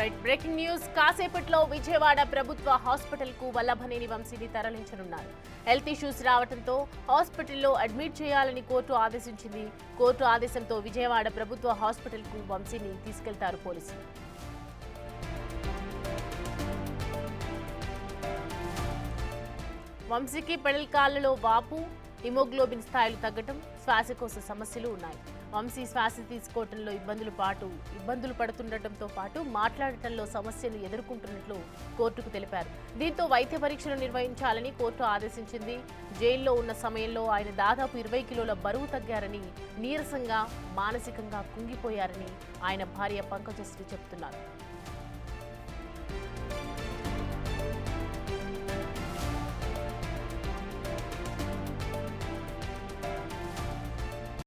Right breaking news కాసేపట్లో విజయవాడ ప్రభుత్వ hospital కు వల్లభనేని వంశీని తరలించనున్నారు. హెల్త్ ఇష్యూస్ రావడంతో హాస్పిటల్లో అడ్మిట్ చేయాలని కోర్టు ఆదేశించింది. కోర్టు ఆదేశంతో విజయవాడ ప్రభుత్వ హాస్పిటల్ కు వంశీని తీసుకెళ్తారు పోలీసులు. వంశీకి పెడల్ కాళ్లలో వాపు, హిమోగ్లోబిన్ స్థాయిలు తగ్గటం, శ్వాసకోశ సమస్యలు ఉన్నాయి. వంశీ శ్వాస తీసుకోవడంలో ఇబ్బందులు పడుతుండటంతో పాటు మాట్లాడటంలో సమస్యలు ఎదుర్కొంటున్నట్లు కోర్టుకు తెలిపారు. దీంతో వైద్య పరీక్షలు నిర్వహించాలని కోర్టు ఆదేశించింది. జైల్లో ఉన్న సమయంలో ఆయన దాదాపు 20 కిలోల బరువు తగ్గారని, నీరసంగా మానసికంగా కుంగిపోయారని ఆయన భార్య పంకజశ్రీ చెబుతున్నారు.